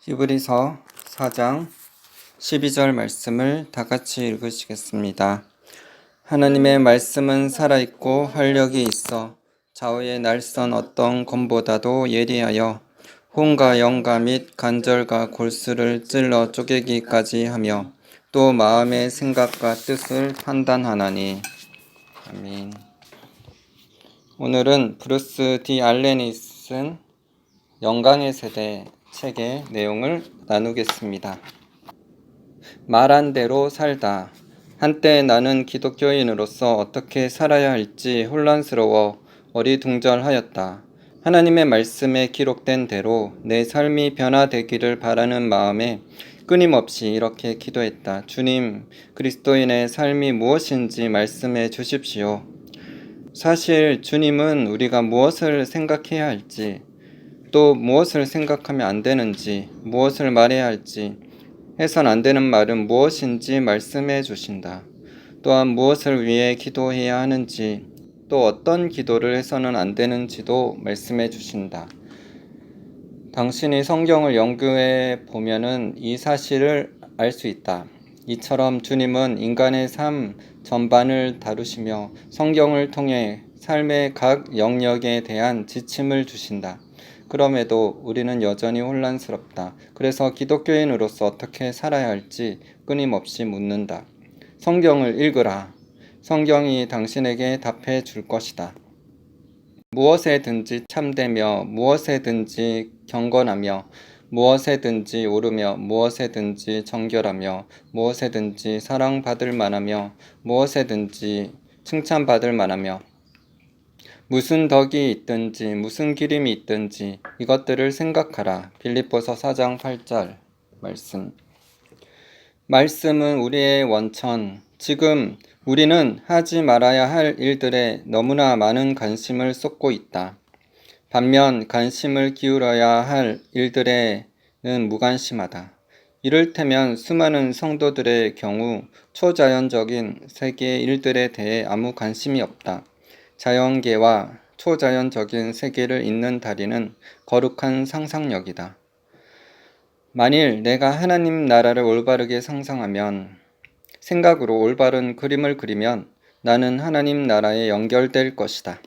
히브리서 4장 12절 말씀을 다 같이 읽으시겠습니다. 하나님의 말씀은 살아있고 활력이 있어 좌우의 날선 어떤 검보다도 예리하여 혼과 영과 및 관절과 골수를 찔러 쪼개기까지 하며 또 마음의 생각과 뜻을 판단하나니. 아멘. 오늘은 브루스 디 알렌이 쓴 영광의 세대 책의 내용을 나누겠습니다. 말한 대로 살다. 한때 나는 기독교인으로서 어떻게 살아야 할지 혼란스러워 어리둥절하였다. 하나님의 말씀에 기록된 대로 내 삶이 변화되기를 바라는 마음에 끊임없이 이렇게 기도했다. 주님, 그리스도인의 삶이 무엇인지 말씀해 주십시오. 사실 주님은 우리가 무엇을 생각해야 할지, 또 무엇을 생각하면 안 되는지, 무엇을 말해야 할지, 해선 안 되는 말은 무엇인지 말씀해 주신다. 또한 무엇을 위해 기도해야 하는지, 또 어떤 기도를 해서는 안 되는지도 말씀해 주신다. 당신이 성경을 연구해 보면은 이 사실을 알 수 있다. 이처럼 주님은 인간의 삶 전반을 다루시며 성경을 통해 삶의 각 영역에 대한 지침을 주신다. 그럼에도 우리는 여전히 혼란스럽다. 그래서 기독교인으로서 어떻게 살아야 할지 끊임없이 묻는다. 성경을 읽으라. 성경이 당신에게 답해 줄 것이다. 무엇에든지 참되며 무엇에든지 경건하며 무엇에든지 옳으며 무엇에든지 정결하며 무엇에든지 사랑받을 만하며 무엇에든지 칭찬받을 만하며 무슨 덕이 있든지 무슨 기림이 있든지 이것들을 생각하라. 빌립보서 4장 8절 말씀은 우리의 원천. 지금 우리는 하지 말아야 할 일들에 너무나 많은 관심을 쏟고 있다. 반면 관심을 기울여야 할 일들에는 무관심하다. 이를테면 수많은 성도들의 경우 초자연적인 세계의 일들에 대해 아무 관심이 없다. 자연계와 초자연적인 세계를 잇는 다리는 거룩한 상상력이다. 만일 내가 하나님 나라를 올바르게 상상하면, 생각으로 올바른 그림을 그리면 나는 하나님 나라에 연결될 것이다.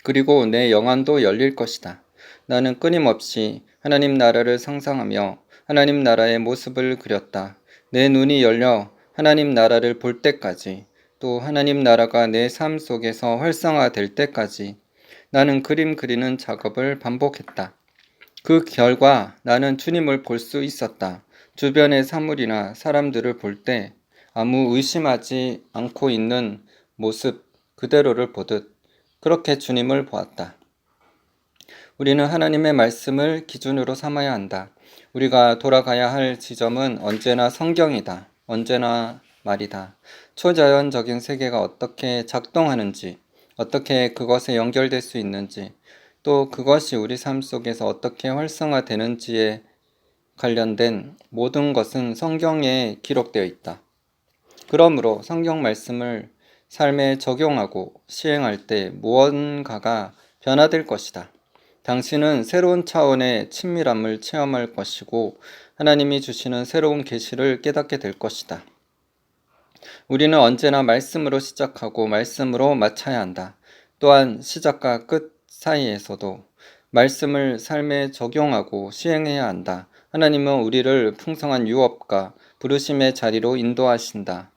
그리고 내 영안도 열릴 것이다. 나는 끊임없이 하나님 나라를 상상하며 하나님 나라의 모습을 그렸다. 내 눈이 열려 하나님 나라를 볼 때까지, 또 하나님 나라가 내 삶 속에서 활성화될 때까지 나는 그림 그리는 작업을 반복했다. 그 결과 나는 주님을 볼 수 있었다. 주변의 사물이나 사람들을 볼 때 아무 의심하지 않고 있는 모습 그대로를 보듯 그렇게 주님을 보았다. 우리는 하나님의 말씀을 기준으로 삼아야 한다. 우리가 돌아가야 할 지점은 언제나 성경이다. 언제나 말이다. 초자연적인 세계가 어떻게 작동하는지, 어떻게 그것에 연결될 수 있는지, 또 그것이 우리 삶 속에서 어떻게 활성화되는지에 관련된 모든 것은 성경에 기록되어 있다. 그러므로 성경 말씀을 삶에 적용하고 시행할 때 무언가가 변화될 것이다. 당신은 새로운 차원의 친밀함을 체험할 것이고 하나님이 주시는 새로운 계시를 깨닫게 될 것이다. 우리는 언제나 말씀으로 시작하고 말씀으로 마쳐야 한다. 또한 시작과 끝 사이에서도 말씀을 삶에 적용하고 시행해야 한다. 하나님은 우리를 풍성한 유업과 부르심의 자리로 인도하신다.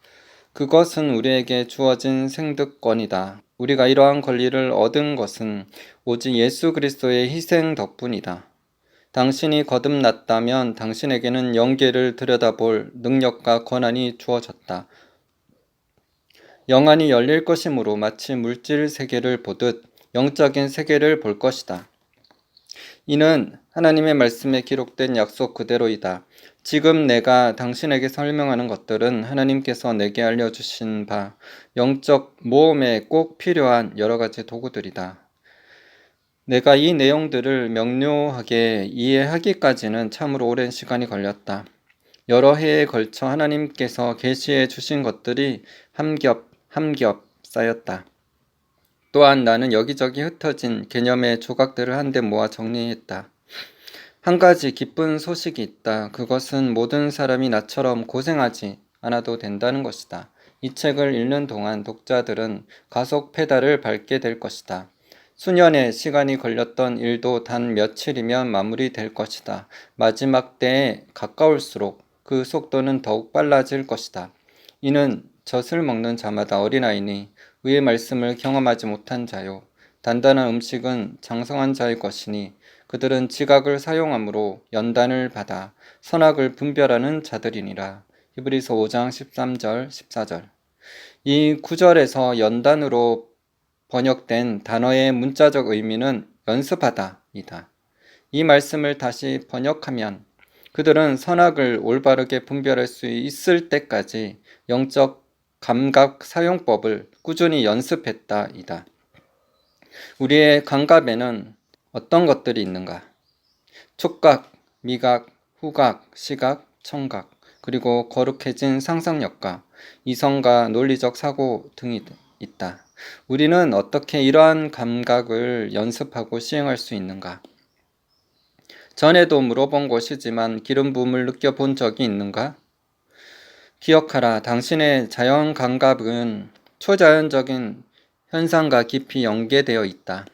그것은 우리에게 주어진 생득권이다. 우리가 이러한 권리를 얻은 것은 오직 예수 그리스도의 희생 덕분이다. 당신이 거듭났다면 당신에게는 영계를 들여다볼 능력과 권한이 주어졌다. 영안이 열릴 것이므로 마치 물질 세계를 보듯 영적인 세계를 볼 것이다. 이는 하나님의 말씀에 기록된 약속 그대로이다. 지금 내가 당신에게 설명하는 것들은 하나님께서 내게 알려주신 바 영적 모험에 꼭 필요한 여러 가지 도구들이다. 내가 이 내용들을 명료하게 이해하기까지는 참으로 오랜 시간이 걸렸다. 여러 해에 걸쳐 하나님께서 계시해 주신 것들이 한 겹 쌓였다. 또한 나는 여기저기 흩어진 개념의 조각들을 한데 모아 정리했다. 한 가지 기쁜 소식이 있다. 그것은 모든 사람이 나처럼 고생하지 않아도 된다는 것이다. 이 책을 읽는 동안 독자들은 가속 페달을 밟게 될 것이다. 수년의 시간이 걸렸던 일도 단 며칠이면 마무리될 것이다. 마지막 때에 가까울수록 그 속도는 더욱 빨라질 것이다. 이는 젖을 먹는 자마다 어린아이니 의의 말씀을 경험하지 못한 자요. 단단한 음식은 장성한 자의 것이니 그들은 지각을 사용함으로 연단을 받아 선악을 분별하는 자들이니라. 히브리서 5장 13절 14절. 이 구절에서 연단으로 번역된 단어의 문자적 의미는 연습하다 이다. 이 말씀을 다시 번역하면 그들은 선악을 올바르게 분별할 수 있을 때까지 영적 감각 사용법을 꾸준히 연습했다 이다. 우리의 감각에는 어떤 것들이 있는가? 촉각, 미각, 후각, 시각, 청각, 그리고 거룩해진 상상력과 이성과 논리적 사고 등이 있다. 우리는 어떻게 이러한 감각을 연습하고 시행할 수 있는가? 전에도 물어본 것이지만 기름 부음을 느껴본 적이 있는가? 기억하라, 당신의 자연 감각은 초자연적인 현상과 깊이 연계되어 있다.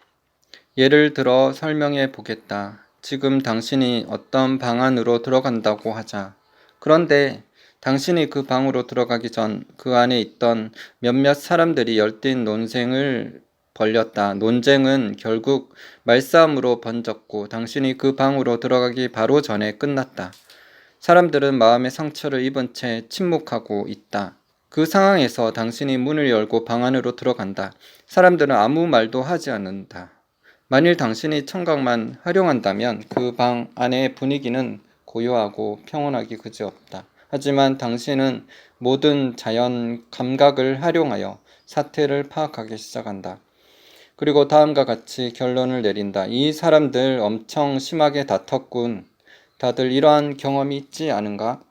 예를 들어 설명해 보겠다. 지금 당신이 어떤 방 안으로 들어간다고 하자. 그런데 당신이 그 방으로 들어가기 전 그 안에 있던 몇몇 사람들이 열띤 논쟁을 벌였다. 논쟁은 결국 말싸움으로 번졌고 당신이 그 방으로 들어가기 바로 전에 끝났다. 사람들은 마음의 상처를 입은 채 침묵하고 있다. 그 상황에서 당신이 문을 열고 방 안으로 들어간다. 사람들은 아무 말도 하지 않는다. 만일 당신이 청각만 활용한다면 그 방 안의 분위기는 고요하고 평온하기 그지없다. 하지만 당신은 모든 자연 감각을 활용하여 사태를 파악하기 시작한다. 그리고 다음과 같이 결론을 내린다. 이 사람들 엄청 심하게 다퉜군. 다들 이러한 경험이 있지 않은가?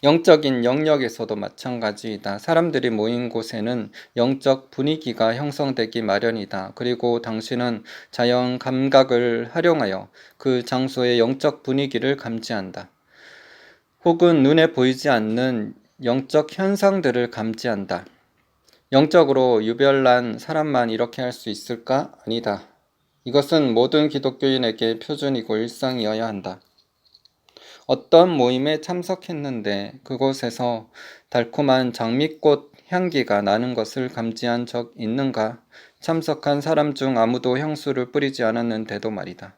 영적인 영역에서도 마찬가지이다. 사람들이 모인 곳에는 영적 분위기가 형성되기 마련이다. 그리고 당신은 자연 감각을 활용하여 그 장소의 영적 분위기를 감지한다. 혹은 눈에 보이지 않는 영적 현상들을 감지한다. 영적으로 유별난 사람만 이렇게 할 수 있을까? 아니다. 이것은 모든 기독교인에게 표준이고 일상이어야 한다. 어떤 모임에 참석했는데 그곳에서 달콤한 장미꽃 향기가 나는 것을 감지한 적 있는가? 참석한 사람 중 아무도 향수를 뿌리지 않았는데도 말이다.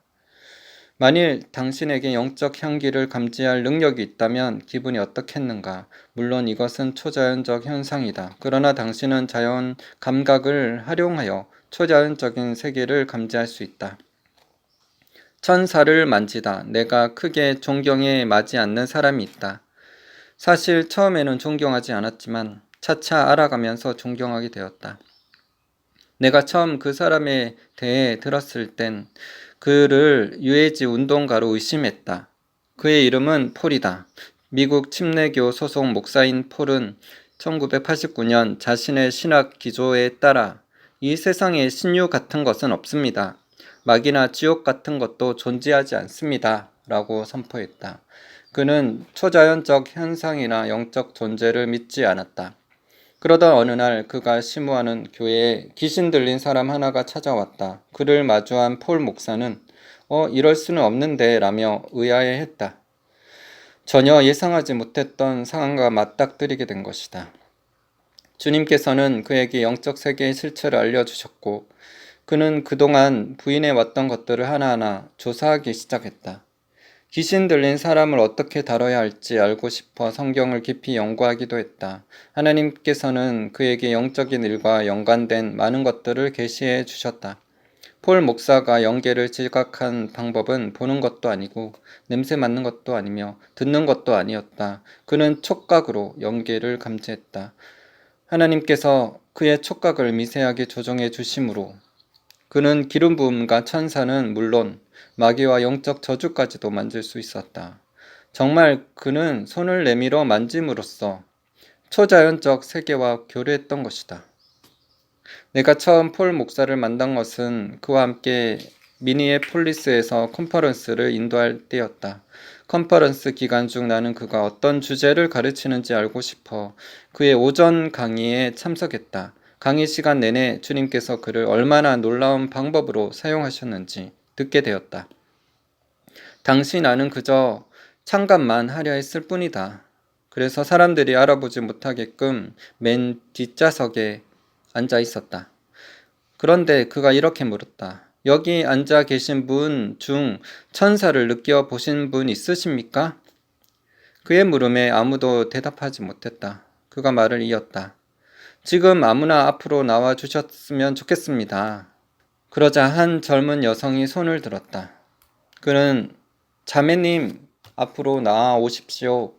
만일 당신에게 영적 향기를 감지할 능력이 있다면 기분이 어떻겠는가? 물론 이것은 초자연적 현상이다. 그러나 당신은 자연 감각을 활용하여 초자연적인 세계를 감지할 수 있다. 천사를 만지다. 내가 크게 존경에 마지 않는 사람이 있다. 사실 처음에는 존경하지 않았지만 차차 알아가면서 존경하게 되었다. 내가 처음 그 사람에 대해 들었을 땐 그를 유해지 운동가로 의심했다. 그의 이름은 폴이다. 미국 침례교 소속 목사인 폴은 1989년 자신의 신학 기조에 따라 이 세상에 신유 같은 것은 없습니다. 마귀나 지옥 같은 것도 존재하지 않습니다. 라고 선포했다. 그는 초자연적 현상이나 영적 존재를 믿지 않았다. 그러던 어느 날 그가 심우하는 교회에 귀신 들린 사람 하나가 찾아왔다. 그를 마주한 폴 목사는 이럴 수는 없는데 라며 의아해했다. 전혀 예상하지 못했던 상황과 맞닥뜨리게 된 것이다. 주님께서는 그에게 영적 세계의 실체를 알려주셨고 그는 그동안 부인해왔던 것들을 하나하나 조사하기 시작했다. 귀신 들린 사람을 어떻게 다뤄야 할지 알고 싶어 성경을 깊이 연구하기도 했다. 하나님께서는 그에게 영적인 일과 연관된 많은 것들을 계시해 주셨다. 폴 목사가 영계를 지각한 방법은 보는 것도 아니고 냄새 맡는 것도 아니며 듣는 것도 아니었다. 그는 촉각으로 영계를 감지했다. 하나님께서 그의 촉각을 미세하게 조정해 주심으로 그는 기름 부음과 천사는 물론 마귀와 영적 저주까지도 만질 수 있었다. 정말 그는 손을 내밀어 만짐으로써 초자연적 세계와 교류했던 것이다. 내가 처음 폴 목사를 만난 것은 그와 함께 미니애폴리스에서 컨퍼런스를 인도할 때였다. 컨퍼런스 기간 중 나는 그가 어떤 주제를 가르치는지 알고 싶어 그의 오전 강의에 참석했다. 강의 시간 내내 주님께서 그를 얼마나 놀라운 방법으로 사용하셨는지 듣게 되었다. 당시 나는 그저 참관만 하려 했을 뿐이다. 그래서 사람들이 알아보지 못하게끔 맨 뒷좌석에 앉아 있었다. 그런데 그가 이렇게 물었다. 여기 앉아 계신 분 중 천사를 느껴보신 분 있으십니까? 그의 물음에 아무도 대답하지 못했다. 그가 말을 이었다. 지금 아무나 앞으로 나와 주셨으면 좋겠습니다. 그러자 한 젊은 여성이 손을 들었다. 그는 자매님, 앞으로 나와 오십시오.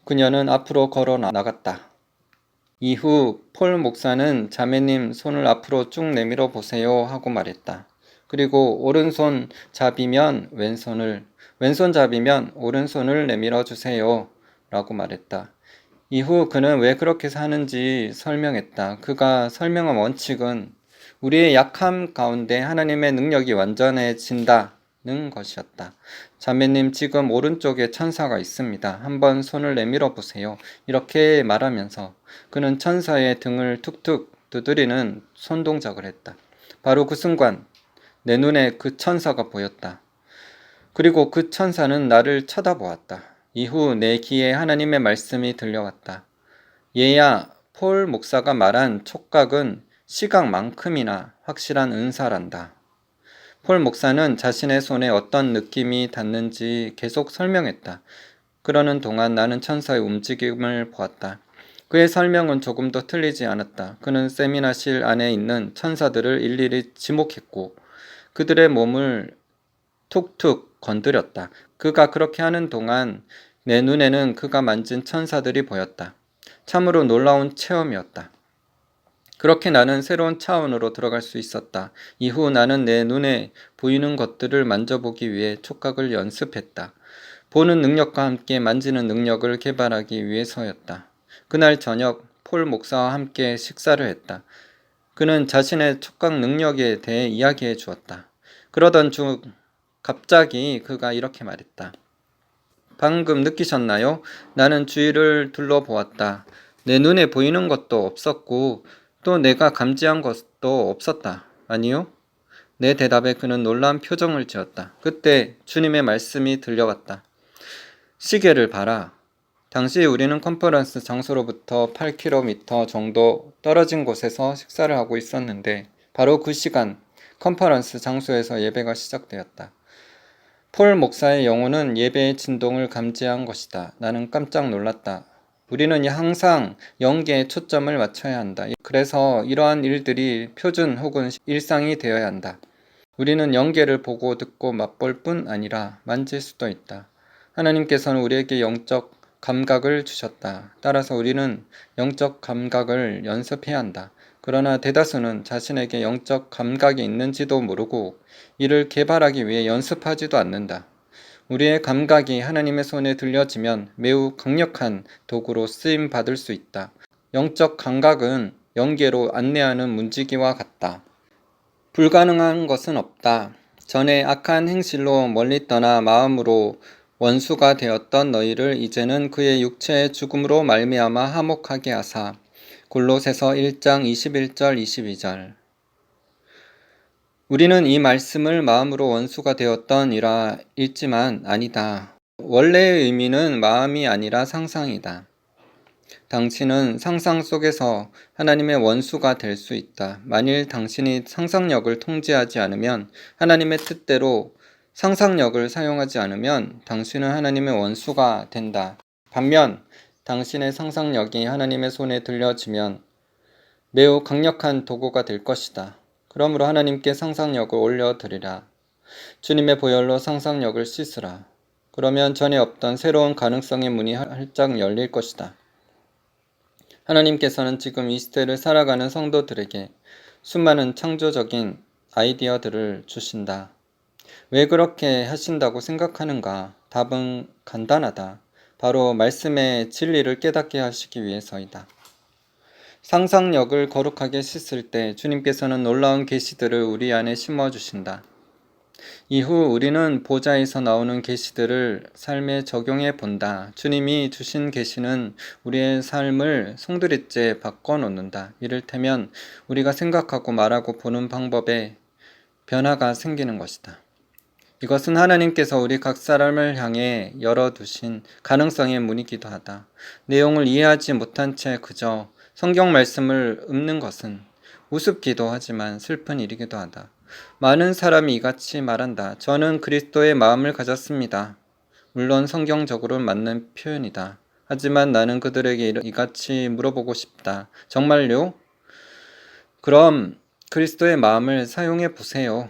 그녀는 앞으로 걸어 나갔다. 이후 폴 목사는 자매님 손을 앞으로 쭉 내밀어 보세요 하고 말했다. 그리고 오른손 잡이면 왼손 잡이면 오른손을 내밀어 주세요 라고 말했다. 이후 그는 왜 그렇게 사는지 설명했다. 그가 설명한 원칙은 우리의 약함 가운데 하나님의 능력이 완전해진다는 것이었다. 자매님, 지금 오른쪽에 천사가 있습니다. 한번 손을 내밀어 보세요. 이렇게 말하면서 그는 천사의 등을 툭툭 두드리는 손동작을 했다. 바로 그 순간 내 눈에 그 천사가 보였다. 그리고 그 천사는 나를 쳐다보았다. 이후 내 귀에 하나님의 말씀이 들려왔다. 얘야, 폴 목사가 말한 촉각은 시각만큼이나 확실한 은사란다. 폴 목사는 자신의 손에 어떤 느낌이 닿는지 계속 설명했다. 그러는 동안 나는 천사의 움직임을 보았다. 그의 설명은 조금도 틀리지 않았다. 그는 세미나실 안에 있는 천사들을 일일이 지목했고 그들의 몸을 툭툭 건드렸다. 그가 그렇게 하는 동안 내 눈에는 그가 만진 천사들이 보였다. 참으로 놀라운 체험이었다. 그렇게 나는 새로운 차원으로 들어갈 수 있었다. 이후 나는 내 눈에 보이는 것들을 만져보기 위해 촉각을 연습했다. 보는 능력과 함께 만지는 능력을 개발하기 위해서였다. 그날 저녁 폴 목사와 함께 식사를 했다. 그는 자신의 촉각 능력에 대해 이야기해 주었다. 그러던 중 갑자기 그가 이렇게 말했다. 방금 느끼셨나요? 나는 주위를 둘러보았다. 내 눈에 보이는 것도 없었고 또 내가 감지한 것도 없었다. 아니요? 내 대답에 그는 놀란 표정을 지었다. 그때 주님의 말씀이 들려왔다. 시계를 봐라. 당시 우리는 컨퍼런스 장소로부터 8km 정도 떨어진 곳에서 식사를 하고 있었는데 바로 그 시간 컨퍼런스 장소에서 예배가 시작되었다. 폴 목사의 영혼은 예배의 진동을 감지한 것이다. 나는 깜짝 놀랐다. 우리는 항상 연계에 초점을 맞춰야 한다. 그래서 이러한 일들이 표준 혹은 일상이 되어야 한다. 우리는 연계를 보고 듣고 맛볼 뿐 아니라 만질 수도 있다. 하나님께서는 우리에게 영적 감각을 주셨다. 따라서 우리는 영적 감각을 연습해야 한다. 그러나 대다수는 자신에게 영적 감각이 있는지도 모르고 이를 개발하기 위해 연습하지도 않는다. 우리의 감각이 하나님의 손에 들려지면 매우 강력한 도구로 쓰임 받을 수 있다. 영적 감각은 연계로 안내하는 문지기와 같다. 불가능한 것은 없다. 전에 악한 행실로 멀리 떠나 마음으로 원수가 되었던 너희를 이제는 그의 육체의 죽음으로 말미암아 화목하게 하사. 골로새서 1장 21절 22절. 우리는 이 말씀을 마음으로 원수가 되었던이라 읽지만 아니다. 원래의 의미는 마음이 아니라 상상이다. 당신은 상상 속에서 하나님의 원수가 될 수 있다. 만일 당신이 상상력을 통제하지 않으면, 하나님의 뜻대로 상상력을 사용하지 않으면 당신은 하나님의 원수가 된다. 반면 당신의 상상력이 하나님의 손에 들려지면 매우 강력한 도구가 될 것이다. 그러므로 하나님께 상상력을 올려드리라. 주님의 보혈로 상상력을 씻으라. 그러면 전에 없던 새로운 가능성의 문이 활짝 열릴 것이다. 하나님께서는 지금 이 시대를 살아가는 성도들에게 수많은 창조적인 아이디어들을 주신다. 왜 그렇게 하신다고 생각하는가? 답은 간단하다. 바로 말씀의 진리를 깨닫게 하시기 위해서이다. 상상력을 거룩하게 씻을 때 주님께서는 놀라운 계시들을 우리 안에 심어주신다. 이후 우리는 보좌에서 나오는 계시들을 삶에 적용해 본다. 주님이 주신 계시는 우리의 삶을 송두리째 바꿔놓는다. 이를테면 우리가 생각하고 말하고 보는 방법에 변화가 생기는 것이다. 이것은 하나님께서 우리 각 사람을 향해 열어두신 가능성의 문이기도 하다. 내용을 이해하지 못한 채 그저 성경 말씀을 읊는 것은 우습기도 하지만 슬픈 일이기도 하다. 많은 사람이 이같이 말한다. 저는 그리스도의 마음을 가졌습니다. 물론 성경적으로는 맞는 표현이다. 하지만 나는 그들에게 이같이 물어보고 싶다. 정말요? 그럼 그리스도의 마음을 사용해 보세요.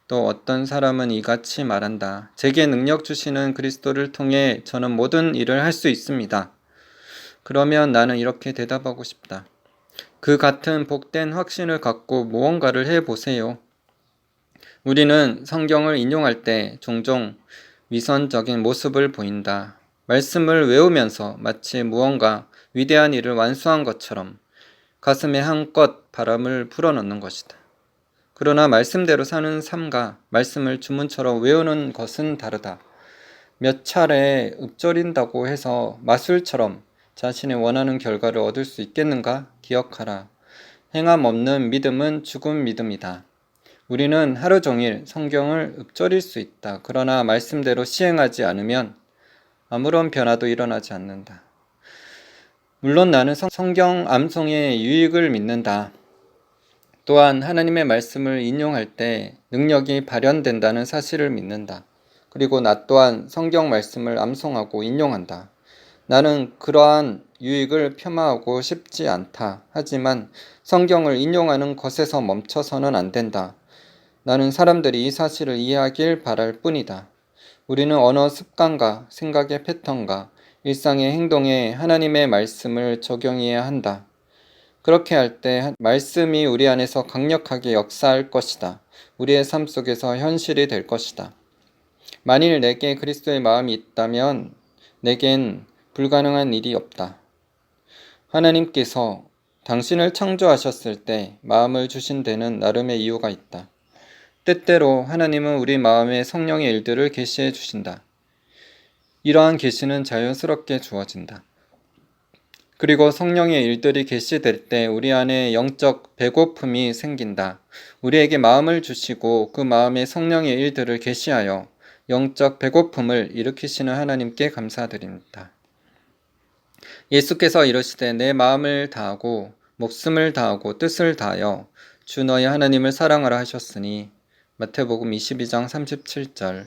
또 어떤 사람은 이같이 말한다. 제게 능력 주시는 그리스도를 통해 저는 모든 일을 할 수 있습니다. 그러면 나는 이렇게 대답하고 싶다. 그 같은 복된 확신을 갖고 무언가를 해보세요. 우리는 성경을 인용할 때 종종 위선적인 모습을 보인다. 말씀을 외우면서 마치 무언가 위대한 일을 완수한 것처럼 가슴에 한껏 바람을 불어넣는 것이다. 그러나 말씀대로 사는 삶과 말씀을 주문처럼 외우는 것은 다르다. 몇 차례 읊조린다고 해서 마술처럼 자신의 원하는 결과를 얻을 수 있겠는가? 기억하라. 행함 없는 믿음은 죽은 믿음이다. 우리는 하루 종일 성경을 읊조릴 수 있다. 그러나 말씀대로 시행하지 않으면 아무런 변화도 일어나지 않는다. 물론 나는 성경 암송의 유익을 믿는다. 또한 하나님의 말씀을 인용할 때 능력이 발현된다는 사실을 믿는다. 그리고 나 또한 성경 말씀을 암송하고 인용한다. 나는 그러한 유익을 폄하하고 싶지 않다. 하지만 성경을 인용하는 것에서 멈춰서는 안 된다. 나는 사람들이 이 사실을 이해하길 바랄 뿐이다. 우리는 언어 습관과 생각의 패턴과 일상의 행동에 하나님의 말씀을 적용해야 한다. 그렇게 할 때 말씀이 우리 안에서 강력하게 역사할 것이다. 우리의 삶 속에서 현실이 될 것이다. 만일 내게 그리스도의 마음이 있다면 내겐 불가능한 일이 없다. 하나님께서 당신을 창조하셨을 때 마음을 주신 데는 나름의 이유가 있다. 때때로 하나님은 우리 마음에 성령의 일들을 계시해 주신다. 이러한 계시는 자연스럽게 주어진다. 그리고 성령의 일들이 계시될 때 우리 안에 영적 배고픔이 생긴다. 우리에게 마음을 주시고 그 마음에 성령의 일들을 계시하여 영적 배고픔을 일으키시는 하나님께 감사드립니다. 예수께서 이르시되 내 마음을 다하고 목숨을 다하고 뜻을 다하여 주 너희 하나님을 사랑하라 하셨으니 마태복음 22장 37절.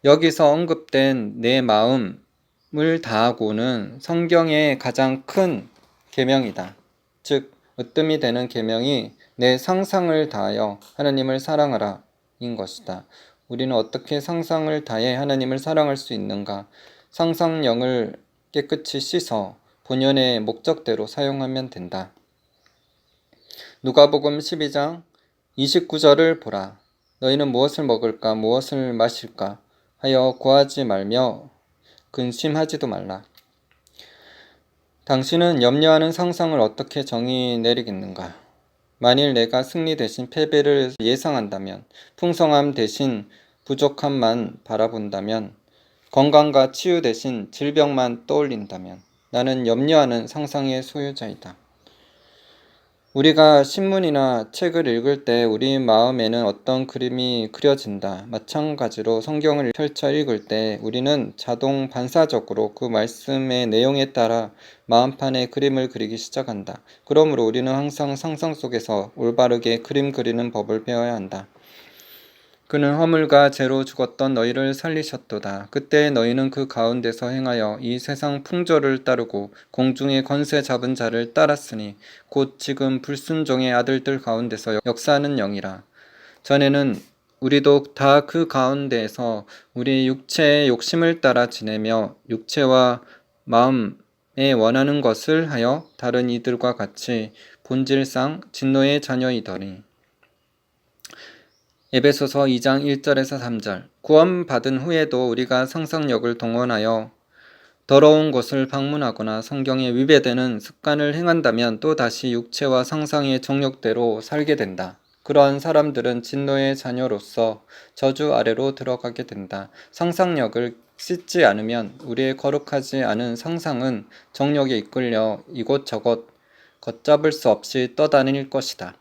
여기서 언급된 내 마음을 다하고는 성경의 가장 큰 계명이다. 즉 으뜸이 되는 계명이 내 상상을 다하여 하나님을 사랑하라 인 것이다. 우리는 어떻게 상상을 다해 하나님을 사랑할 수 있는가? 상상력을 깨끗이 씻어 본연의 목적대로 사용하면 된다. 누가복음 12장 29절을 보라. 너희는 무엇을 먹을까 무엇을 마실까 하여 구하지 말며 근심하지도 말라. 당신은 염려하는 상상을 어떻게 정의 내리겠는가? 만일 내가 승리 대신 패배를 예상한다면, 풍성함 대신 부족함만 바라본다면, 건강과 치유 대신 질병만 떠올린다면 나는 염려하는 상상의 소유자이다. 우리가 신문이나 책을 읽을 때 우리 마음에는 어떤 그림이 그려진다. 마찬가지로 성경을 펼쳐 읽을 때 우리는 자동 반사적으로 그 말씀의 내용에 따라 마음판에 그림을 그리기 시작한다. 그러므로 우리는 항상 상상 속에서 올바르게 그림 그리는 법을 배워야 한다. 그는 허물과 죄로 죽었던 너희를 살리셨도다. 그때 너희는 그 가운데서 행하여 이 세상 풍조를 따르고 공중의 권세 잡은 자를 따랐으니 곧 지금 불순종의 아들들 가운데서 역사하는 영이라. 전에는 우리도 다 그 가운데에서 우리 육체의 욕심을 따라 지내며 육체와 마음에 원하는 것을 하여 다른 이들과 같이 본질상 진노의 자녀이더니. 에베소서 2장 1절에서 3절. 구원받은 후에도 우리가 상상력을 동원하여 더러운 곳을 방문하거나 성경에 위배되는 습관을 행한다면 또다시 육체와 상상의 정욕대로 살게 된다. 그러한 사람들은 진노의 자녀로서 저주 아래로 들어가게 된다. 상상력을 씻지 않으면 우리의 거룩하지 않은 상상은 정욕에 이끌려 이곳저곳 걷잡을 수 없이 떠다닐 것이다.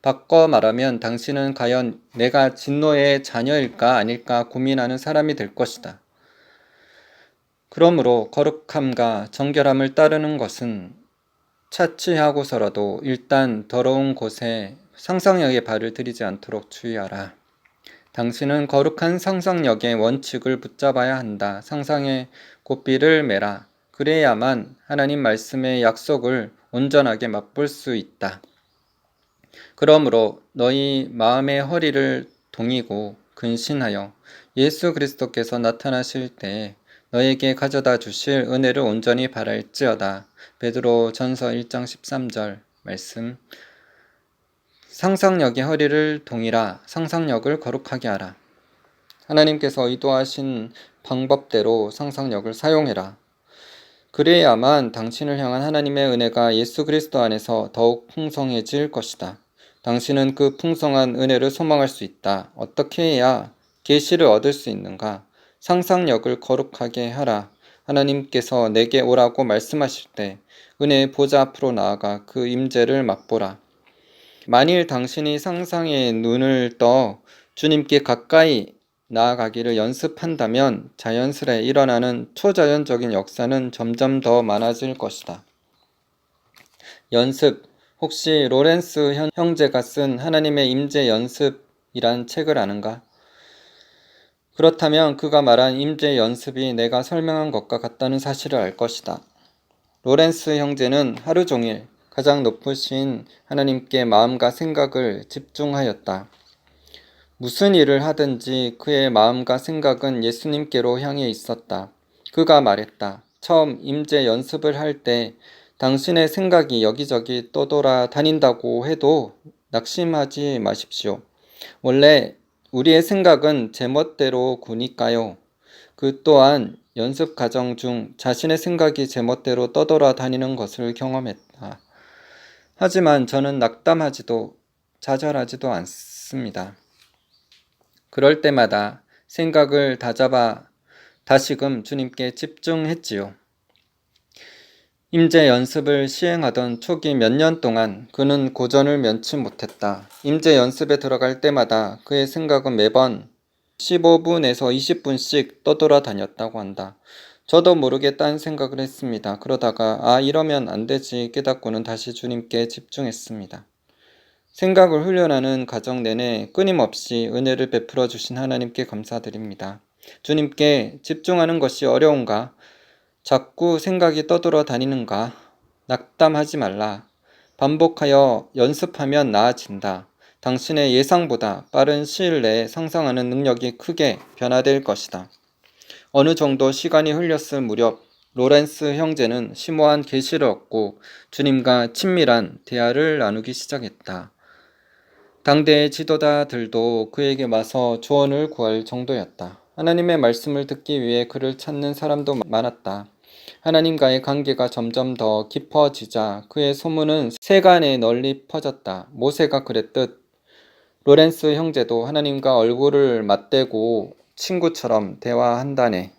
바꿔 말하면 당신은 과연 내가 진노의 자녀일까 아닐까 고민하는 사람이 될 것이다. 그러므로 거룩함과 정결함을 따르는 것은 차치하고서라도 일단 더러운 곳에 상상력의 발을 들이지 않도록 주의하라. 당신은 거룩한 상상력의 원칙을 붙잡아야 한다. 상상의 고삐를 매라. 그래야만 하나님 말씀의 약속을 온전하게 맛볼 수 있다. 그러므로 너희 마음의 허리를 동이고 근신하여 예수 그리스도께서 나타나실 때에 너에게 가져다 주실 은혜를 온전히 바랄지어다. 베드로 전서 1장 13절 말씀. 상상력의 허리를 동이라. 상상력을 거룩하게 하라. 하나님께서 의도하신 방법대로 상상력을 사용해라. 그래야만 당신을 향한 하나님의 은혜가 예수 그리스도 안에서 더욱 풍성해질 것이다. 당신은 그 풍성한 은혜를 소망할 수 있다. 어떻게 해야 계시를 얻을 수 있는가? 상상력을 거룩하게 하라. 하나님께서 내게 오라고 말씀하실 때 은혜의 보좌 앞으로 나아가 그 임재를 맛보라. 만일 당신이 상상의 눈을 떠 주님께 가까이 나아가기를 연습한다면 자연스레 일어나는 초자연적인 역사는 점점 더 많아질 것이다. 연습. 혹시 로렌스 형제가 쓴 하나님의 임재 연습이란 책을 아는가? 그렇다면 그가 말한 임재 연습이 내가 설명한 것과 같다는 사실을 알 것이다. 로렌스 형제는 하루 종일 가장 높으신 하나님께 마음과 생각을 집중하였다. 무슨 일을 하든지 그의 마음과 생각은 예수님께로 향해 있었다. 그가 말했다. 처음 임재 연습을 할 때 당신의 생각이 여기저기 떠돌아 다닌다고 해도 낙심하지 마십시오. 원래 우리의 생각은 제멋대로 구니까요. 그 또한 연습 과정 중 자신의 생각이 제멋대로 떠돌아 다니는 것을 경험했다. 하지만 저는 낙담하지도 좌절하지도 않습니다. 그럴 때마다 생각을 다잡아 다시금 주님께 집중했지요. 임재 연습을 시행하던 초기 몇 년 동안 그는 고전을 면치 못했다. 임재 연습에 들어갈 때마다 그의 생각은 매번 15분에서 20분씩 떠돌아 다녔다고 한다. 저도 모르게 딴 생각을 했습니다. 그러다가 이러면 안 되지 깨닫고는 다시 주님께 집중했습니다. 생각을 훈련하는 과정 내내 끊임없이 은혜를 베풀어 주신 하나님께 감사드립니다. 주님께 집중하는 것이 어려운가? 자꾸 생각이 떠돌아 다니는가? 낙담하지 말라. 반복하여 연습하면 나아진다. 당신의 예상보다 빠른 시일 내에 상상하는 능력이 크게 변화될 것이다. 어느 정도 시간이 흘렸을 무렵 로렌스 형제는 심오한 계시를 얻고 주님과 친밀한 대화를 나누기 시작했다. 당대의 지도자들도 그에게 와서 조언을 구할 정도였다. 하나님의 말씀을 듣기 위해 그를 찾는 사람도 많았다. 하나님과의 관계가 점점 더 깊어지자 그의 소문은 세간에 널리 퍼졌다. 모세가 그랬듯 로렌스 형제도 하나님과 얼굴을 맞대고 친구처럼 대화한다네.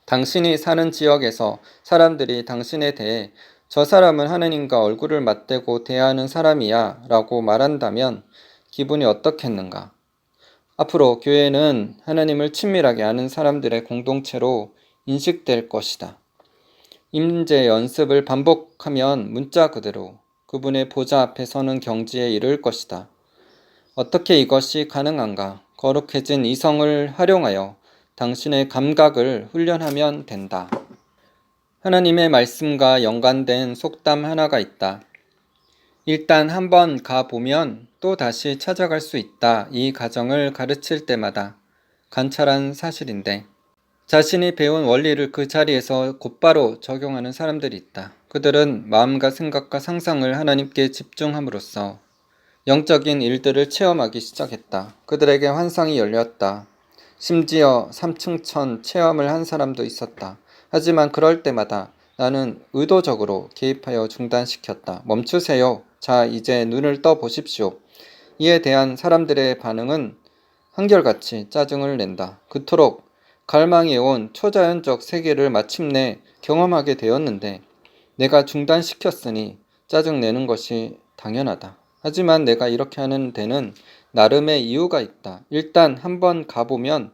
당신이 사는 지역에서 사람들이 당신에 대해 저 사람은 하나님과 얼굴을 맞대고 대하는 사람이야 라고 말한다면 기분이 어떻겠는가? 앞으로 교회는 하나님을 친밀하게 아는 사람들의 공동체로 인식될 것이다. 임재 연습을 반복하면 문자 그대로 그분의 보좌 앞에 서는 경지에 이를 것이다. 어떻게 이것이 가능한가? 거룩해진 이성을 활용하여 당신의 감각을 훈련하면 된다. 하나님의 말씀과 연관된 속담 하나가 있다. 일단 한번 가보면 또 다시 찾아갈 수 있다. 이 가정을 가르칠 때마다 관찰한 사실인데 자신이 배운 원리를 그 자리에서 곧바로 적용하는 사람들이 있다. 그들은 마음과 생각과 상상을 하나님께 집중함으로써 영적인 일들을 체험하기 시작했다. 그들에게 환상이 열렸다. 심지어 삼층천 체험을 한 사람도 있었다. 하지만 그럴 때마다 나는 의도적으로 개입하여 중단시켰다. 멈추세요. 자, 이제 눈을 떠 보십시오. 이에 대한 사람들의 반응은 한결같이 짜증을 낸다. 그토록 갈망해온 초자연적 세계를 마침내 경험하게 되었는데 내가 중단시켰으니 짜증내는 것이 당연하다. 하지만 내가 이렇게 하는 데는 나름의 이유가 있다. 일단 한번 가보면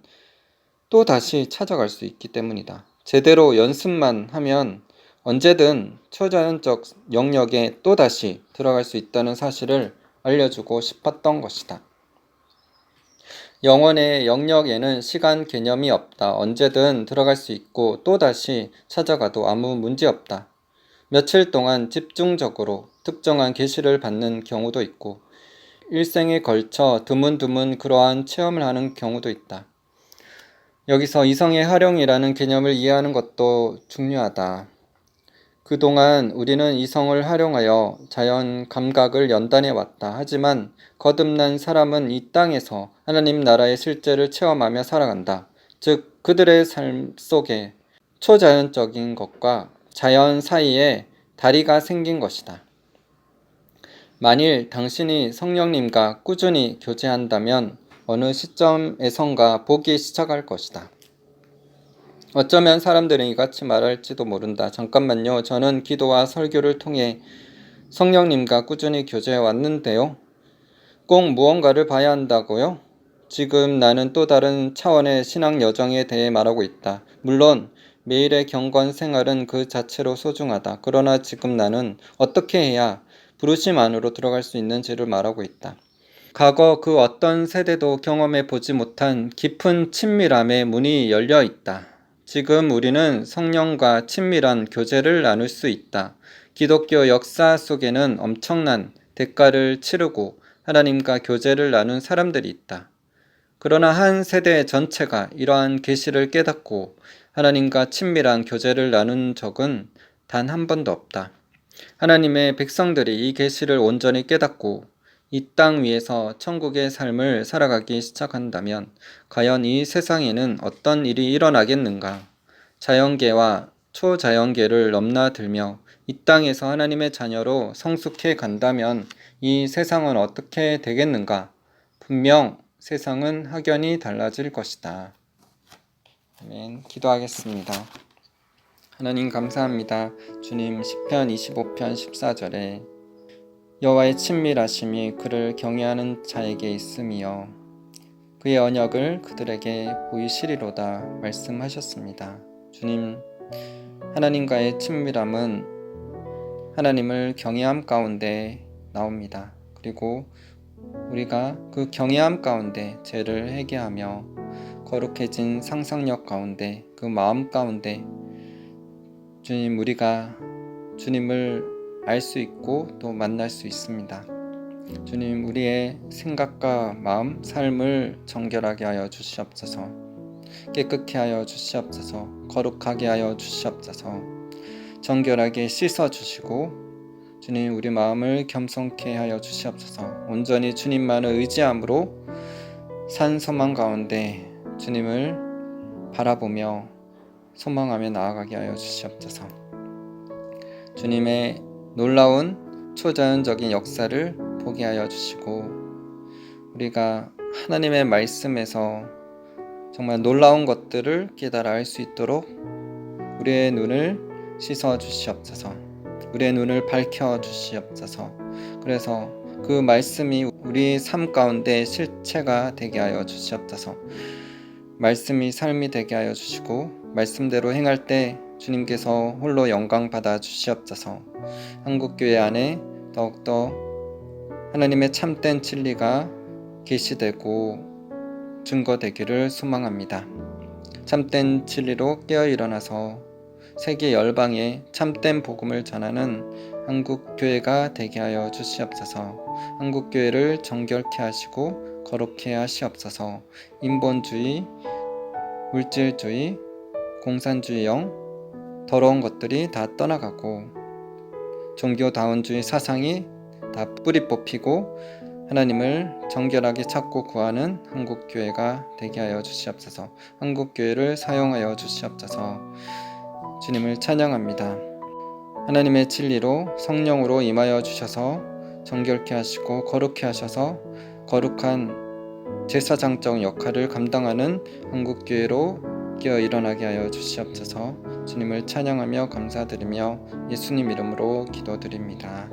또 다시 찾아갈 수 있기 때문이다. 제대로 연습만 하면 언제든 초자연적 영역에 또 다시 들어갈 수 있다는 사실을 알려주고 싶었던 것이다. 영혼의 영역에는 시간 개념이 없다. 언제든 들어갈 수 있고 또 다시 찾아가도 아무 문제 없다. 며칠 동안 집중적으로 특정한 계시를 받는 경우도 있고 일생에 걸쳐 드문드문 그러한 체험을 하는 경우도 있다. 여기서 이성의 활용이라는 개념을 이해하는 것도 중요하다. 그동안 우리는 이성을 활용하여 자연 감각을 연단해 왔다. 하지만 거듭난 사람은 이 땅에서 하나님 나라의 실제를 체험하며 살아간다. 즉 그들의 삶 속에 초자연적인 것과 자연 사이에 다리가 생긴 것이다. 만일 당신이 성령님과 꾸준히 교제한다면 어느 시점에선가 보기 시작할 것이다. 어쩌면 사람들은 이같이 말할지도 모른다. 잠깐만요. 저는 기도와 설교를 통해 성령님과 꾸준히 교제해 왔는데요. 꼭 무언가를 봐야 한다고요? 지금 나는 또 다른 차원의 신앙 여정에 대해 말하고 있다. 물론 매일의 경건 생활은 그 자체로 소중하다. 그러나 지금 나는 어떻게 해야 부르심 안으로 들어갈 수 있는지를 말하고 있다. 과거 그 어떤 세대도 경험해 보지 못한 깊은 친밀함의 문이 열려 있다. 지금 우리는 성령과 친밀한 교제를 나눌 수 있다. 기독교 역사 속에는 엄청난 대가를 치르고 하나님과 교제를 나눈 사람들이 있다. 그러나 한 세대 전체가 이러한 계시를 깨닫고 하나님과 친밀한 교제를 나눈 적은 단 한 번도 없다. 하나님의 백성들이 이 계시를 온전히 깨닫고 이 땅 위에서 천국의 삶을 살아가기 시작한다면 과연 이 세상에는 어떤 일이 일어나겠는가? 자연계와 초자연계를 넘나들며 이 땅에서 하나님의 자녀로 성숙해 간다면 이 세상은 어떻게 되겠는가? 분명 세상은 확연히 달라질 것이다. 아멘. 기도하겠습니다. 하나님 감사합니다. 주님 시편 25편 14절에 여호와의 친밀하심이 그를 경외하는 자에게 있으며 그의 언약을 그들에게 보이시리로다 말씀하셨습니다. 주님, 하나님과의 친밀함은 하나님을 경외함 가운데 나옵니다. 그리고 우리가 그 경외함 가운데 죄를 회개하며 거룩해진 상상력 가운데 그 마음 가운데 주님 우리가 주님을 알 수 있고 또 만날 수 있습니다. 주님 우리의 생각과 마음, 삶을 정결하게 하여 주시옵소서. 깨끗게 하여 주시옵소서. 거룩하게 하여 주시옵소서. 정결하게 씻어 주시고 주님 우리 마음을 겸손케 하여 주시옵소서. 온전히 주님만을 의지함으로 산 소망 가운데 주님을 바라보며 소망하며 나아가게 하여 주시옵소서. 주님의 놀라운 초자연적인 역사를 보게 하여 주시고 우리가 하나님의 말씀에서 정말 놀라운 것들을 깨달아 알 수 있도록 우리의 눈을 씻어 주시옵소서. 우리의 눈을 밝혀 주시옵소서. 그래서 그 말씀이 우리 삶 가운데 실체가 되게 하여 주시옵소서. 말씀이 삶이 되게 하여 주시고 말씀대로 행할 때 주님께서 홀로 영광 받아 주시옵소서. 한국교회 안에 더욱더 하나님의 참된 진리가 계시되고 증거되기를 소망합니다. 참된 진리로 깨어 일어나서 세계 열방에 참된 복음을 전하는 한국교회가 되게 하여 주시옵소서. 한국교회를 정결케 하시고 거룩케 하시옵소서. 인본주의, 물질주의, 공산주의형 더러운 것들이 다 떠나가고 종교다원주의 사상이 다 뿌리 뽑히고 하나님을 정결하게 찾고 구하는 한국교회가 되게 하여 주시옵소서. 한국교회를 사용하여 주시옵소서. 주님을 찬양합니다. 하나님의 진리로 성령으로 임하여 주셔서 정결케 하시고 거룩케 하셔서 거룩한 제사장적 역할을 감당하는 한국교회로 깨어 일어나게 하여 주시옵소서. 주님을 찬양하며 감사드리며 예수님 이름으로 기도드립니다.